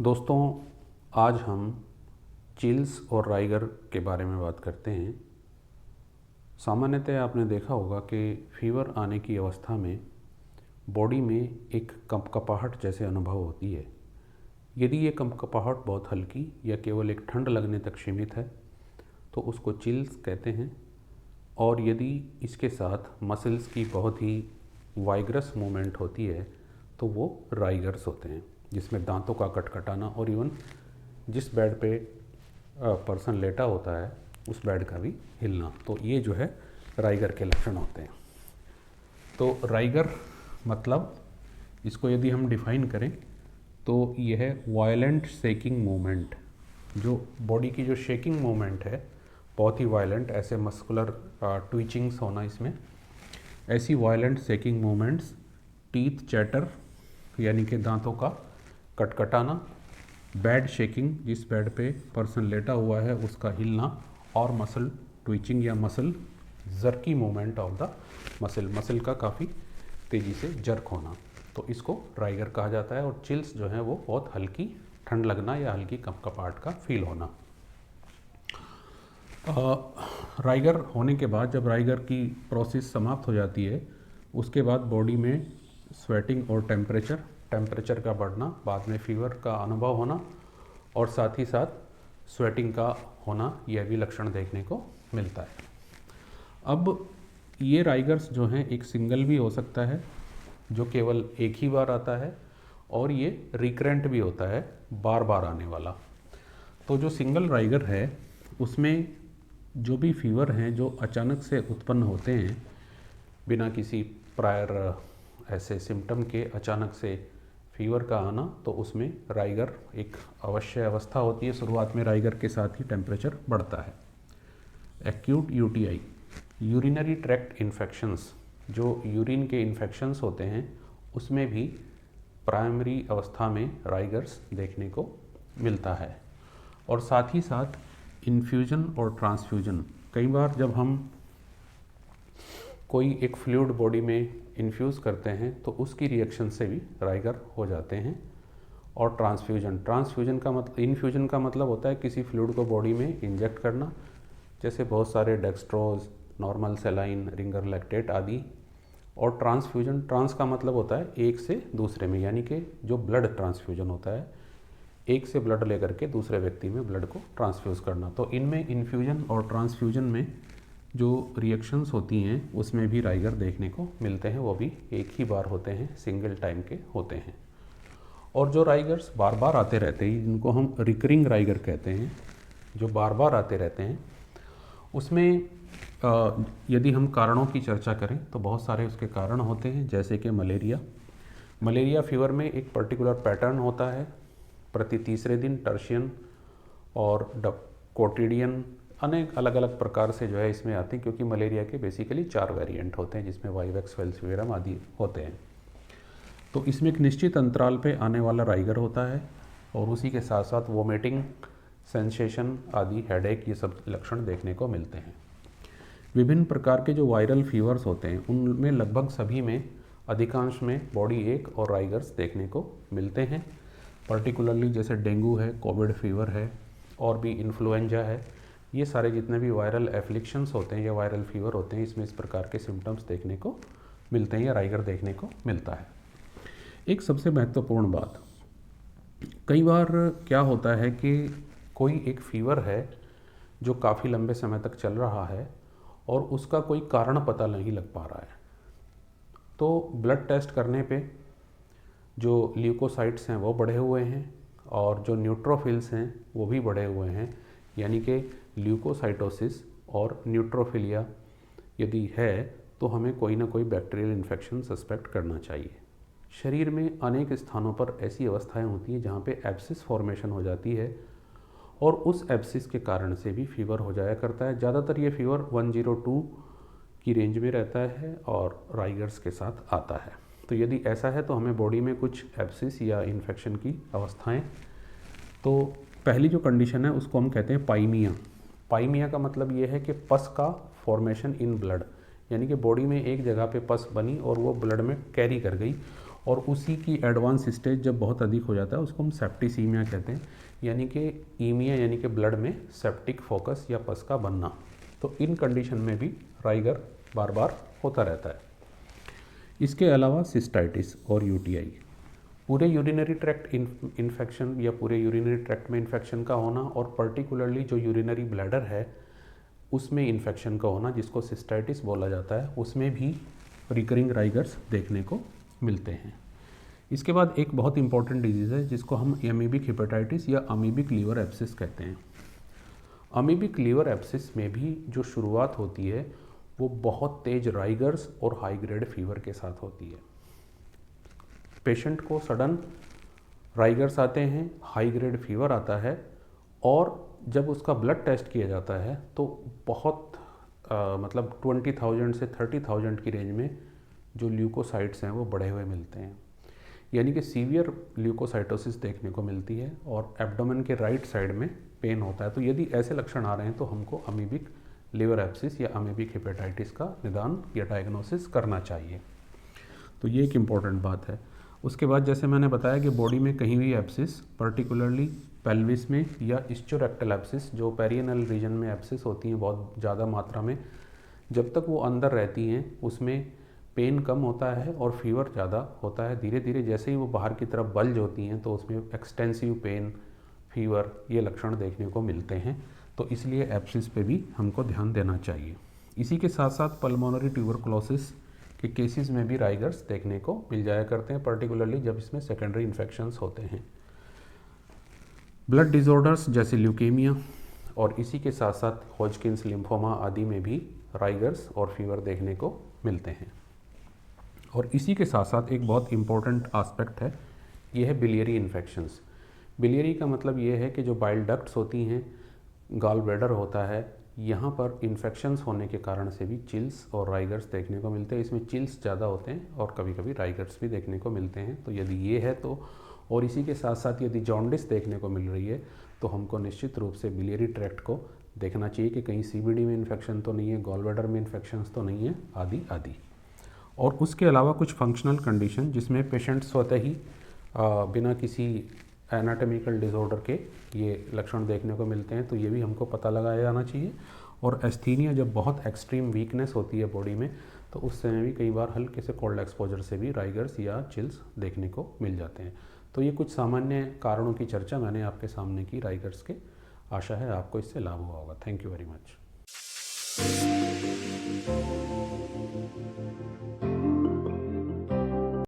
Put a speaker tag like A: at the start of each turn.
A: दोस्तों, आज हम चिल्स और राइगर के बारे में बात करते हैं। सामान्यतः आपने देखा होगा कि फीवर आने की अवस्था में बॉडी में एक कंपकपाहट जैसे अनुभव होती है। यदि ये कंपकपाहट बहुत हल्की या केवल एक ठंड लगने तक सीमित है तो उसको चिल्स कहते हैं, और यदि इसके साथ मसल्स की बहुत ही वाइग्रस मूवमेंट होती है तो वो राइगर्स होते हैं, जिसमें दांतों का कटकटाना और इवन जिस बेड पे पर्सन लेटा होता है उस बेड का भी हिलना, तो ये जो है राइगर के लक्षण होते हैं। तो राइगर मतलब, इसको यदि हम डिफाइन करें तो यह है वायलेंट शेकिंग मूवमेंट। जो बॉडी की जो शेकिंग मूवमेंट है बहुत ही वायलेंट, ऐसे मस्कुलर ट्विचिंग्स होना, इसमें ऐसी violent shaking movements, teeth chatter यानी कि दांतों का कटकटाना, बेड शेकिंग जिस बेड पे पर्सन लेटा हुआ है उसका हिलना, और मसल ट्विचिंग या muscle jerky movement of the muscle का काफ़ी तेज़ी से जर्क होना, तो इसको राइगर कहा जाता है। और चिल्स जो है वो बहुत हल्की ठंड लगना या हल्की कंपकपाहट का फील होना। राइगर होने के बाद, जब राइगर की प्रोसेस समाप्त हो जाती है, उसके बाद बॉडी में स्वेटिंग और टेम्परेचर का बढ़ना, बाद में फीवर का अनुभव होना और साथ ही साथ स्वेटिंग का होना, यह भी लक्षण देखने को मिलता है। अब ये राइगर्स जो हैं एक सिंगल भी हो सकता है जो केवल एक ही बार आता है, और ये रिकरेंट भी होता है, बार बार आने वाला। तो जो सिंगल राइगर है उसमें जो भी फीवर हैं जो अचानक से उत्पन्न होते हैं बिना किसी प्रायर ऐसे सिम्टम के, अचानक से फीवर का आना, तो उसमें राइगर एक अवश्य अवस्था होती है। शुरुआत में राइगर के साथ ही टेम्परेचर बढ़ता है। Acute UTI, urinary tract infections, जो यूरिन के इन्फेक्शंस होते हैं उसमें भी प्राइमरी अवस्था में राइगर्स देखने को मिलता है। और साथ ही साथ इन्फ्यूजन और ट्रांसफ्यूजन, कई बार जब हम कोई एक फ्लूइड बॉडी में इन्फ्यूज़ करते हैं तो उसकी रिएक्शन से भी राइगर हो जाते हैं। और ट्रांसफ्यूजन का मतलब, इन्फ्यूजन का मतलब होता है किसी फ्लूइड को बॉडी में इंजेक्ट करना, जैसे बहुत सारे dextrose, normal saline, ringer lactate आदि। और ट्रांस का मतलब होता है एक से दूसरे में, यानी कि जो ब्लड ट्रांसफ्यूजन होता है, एक से ब्लड लेकर के दूसरे व्यक्ति में ब्लड को ट्रांसफ्यूज़ करना। तो इनमें इन्फ्यूजन और ट्रांसफ्यूजन में जो रिएक्शंस होती हैं उसमें भी राइगर देखने को मिलते हैं, वो भी एक ही बार होते हैं, सिंगल टाइम के होते हैं। और जो राइगर्स बार बार आते रहते हैं, जिनको हम रिकरिंग राइगर कहते हैं, जो बार बार आते रहते हैं, उसमें यदि हम कारणों की चर्चा करें तो बहुत सारे उसके कारण होते हैं, जैसे कि मलेरिया फीवर में एक पर्टिकुलर पैटर्न होता है, प्रति तीसरे दिन टर्शियन और कोटिडियन, अनेक अलग अलग प्रकार से जो है इसमें आते हैं, क्योंकि मलेरिया के बेसिकली 4 वेरिएंट होते हैं जिसमें वाइवेक्स, फेल्सीफेरम आदि होते हैं। तो इसमें एक निश्चित अंतराल पे आने वाला राइगर होता है, और उसी के साथ साथ वोमिटिंग, सेंसेशन आदि, हेडेक, ये सब लक्षण देखने को मिलते हैं। विभिन्न प्रकार के जो वायरल फीवर्स होते हैं उनमें लगभग सभी में, अधिकांश में बॉडी एक और राइगर्स देखने को मिलते हैं। पर्टिकुलरली जैसे डेंगू है, कोविड फीवर है, और भी इन्फ्लुएंजा है, ये सारे जितने भी वायरल एफ्लिक्शंस होते हैं या वायरल फीवर होते हैं, इसमें इस प्रकार के सिम्टम्स देखने को मिलते हैं या राइगर देखने को मिलता है। एक सबसे महत्वपूर्ण बात, कई बार क्या होता है कि कोई एक फीवर है जो काफ़ी लंबे समय तक चल रहा है और उसका कोई कारण पता नहीं लग पा रहा है, तो ब्लड टेस्ट करने पे जो ल्यूकोसाइट्स हैं वो बढ़े हुए हैं और जो न्यूट्रोफिल्स हैं वो भी बढ़े हुए हैं, यानी कि ल्यूकोसाइटोसिस और न्यूट्रोफिलिया यदि है तो हमें कोई ना कोई बैक्टीरियल इन्फेक्शन सस्पेक्ट करना चाहिए। शरीर में अनेक स्थानों पर ऐसी अवस्थाएं होती हैं जहाँ पे एब्सिस फॉर्मेशन हो जाती है, और उस एब्सिस के कारण से भी फीवर हो जाया करता है। ज़्यादातर ये फीवर 102 की रेंज में रहता है और राइगर्स के साथ आता है। तो यदि ऐसा है तो हमें बॉडी में कुछ एब्सिस या इन्फेक्शन की अवस्थाएं, तो पहली जो कंडीशन है उसको हम कहते हैं पाइमिया का मतलब ये है कि पस का फॉर्मेशन इन ब्लड, यानी कि बॉडी में एक जगह पे पस बनी और वो ब्लड में कैरी कर गई और उसी की एडवांस स्टेज जब बहुत अधिक हो जाता है उसको हम सेप्टिसीमिया कहते हैं, यानी कि ईमिया यानी कि ब्लड में सेप्टिक फोकस या पस का बनना। तो इन कंडीशन में भी राइगर बार बार होता रहता है। इसके अलावा सिस्टाइटिस और यूटीआई, पूरे यूरिनरी ट्रैक्ट इन्फेक्शन या पूरे यूरिनरी ट्रैक्ट में इन्फेक्शन का होना और पर्टिकुलरली जो यूरिनरी ब्लैडर है उसमें इन्फेक्शन का होना जिसको सिस्टाइटिस बोला जाता है, उसमें भी रिकरिंग राइगर्स देखने को मिलते हैं। इसके बाद एक बहुत इंपॉर्टेंट डिजीज़ है जिसको हम एमीबिक हेपेटाइटिस या अमीबिक लीवर एब्सिस कहते हैं। अमीबिक लीवर एब्सिस में भी जो शुरुआत होती है वो बहुत तेज राइगर्स और हाई ग्रेड फीवर के साथ होती है। पेशेंट को सडन राइगर्स आते हैं, हाई ग्रेड फीवर आता है और जब उसका ब्लड टेस्ट किया जाता है तो बहुत मतलब 20,000 से 30,000 की रेंज में जो ल्यूकोसाइट्स हैं वो बढ़े हुए मिलते हैं, यानी कि सीवियर ल्यूकोसाइटोसिस देखने को मिलती है और एब्डोमेन के राइट साइड में पेन होता है। तो यदि ऐसे लक्षण आ रहे हैं तो हमको अमीबिक लीवर एब्सिस या अमीबिक हेपेटाइटिस का निदान या डायग्नोसिस करना चाहिए। तो ये एक इम्पॉर्टेंट बात है। उसके बाद जैसे मैंने बताया कि बॉडी में कहीं भी एब्सिस, पर्टिकुलरली पेल्विस में या इस्चोरेक्टल एब्सिस, जो पेरियनल रीजन में एब्सिस होती हैं बहुत ज़्यादा मात्रा में, जब तक वो अंदर रहती हैं उसमें पेन कम होता है और फीवर ज़्यादा होता है। धीरे धीरे जैसे ही वो बाहर की तरफ बल्ज होती हैं तो उसमें एक्सटेंसिव पेन, फीवर, ये लक्षण देखने को मिलते हैं। तो इसलिए एब्सिस पे भी हमको ध्यान देना चाहिए। इसी के साथ साथ पल्मोनरी ट्यूबरकुलोसिस के केसेस में भी राइगर्स देखने को मिल जाया करते हैं, पर्टिकुलरली जब इसमें सेकेंडरी इन्फेक्शंस होते हैं। ब्लड डिसऑर्डर्स जैसे ल्यूकेमिया और इसी के साथ साथ हॉजकिंस लिम्फोमा आदि में भी राइगर्स और फीवर देखने को मिलते हैं। और इसी के साथ साथ एक बहुत इम्पॉर्टेंट आस्पेक्ट है, ये है बिलियरी इन्फेक्शंस। बिलियरी का मतलब ये है कि जो बाइल डक्ट्स होती हैं, गॉल ब्लैडर होता है, यहाँ पर इन्फेक्शंस होने के कारण से भी चिल्स और राइगर्स देखने को मिलते हैं। इसमें चिल्स ज़्यादा होते हैं और कभी कभी राइगर्स भी देखने को मिलते हैं। तो यदि ये है तो, और इसी के साथ साथ यदि जॉन्डिस देखने को मिल रही है तो हमको निश्चित रूप से बिलियरी ट्रैक्ट को देखना चाहिए कि कहीं सीबीडी में इन्फेक्शन तो नहीं है, गॉल ब्लैडर में इन्फेक्शंस तो नहीं है, आदि आदि। और उसके अलावा कुछ फंक्शनल कंडीशन जिसमें पेशेंट स्वतः ही बिना किसी एनाटॉमिकल डिसऑर्डर के ये लक्षण देखने को मिलते हैं, तो ये भी हमको पता लगाया जाना चाहिए। और एस्थीनिया जब बहुत एक्सट्रीम वीकनेस होती है बॉडी में तो उस समय भी कई बार हल्के से कोल्ड एक्सपोजर से भी राइगर्स या चिल्स देखने को मिल जाते हैं। तो ये कुछ सामान्य कारणों की चर्चा मैंने आपके सामने की राइगर्स के। आशा है आपको इससे लाभ हुआ होगा। Thank you very much.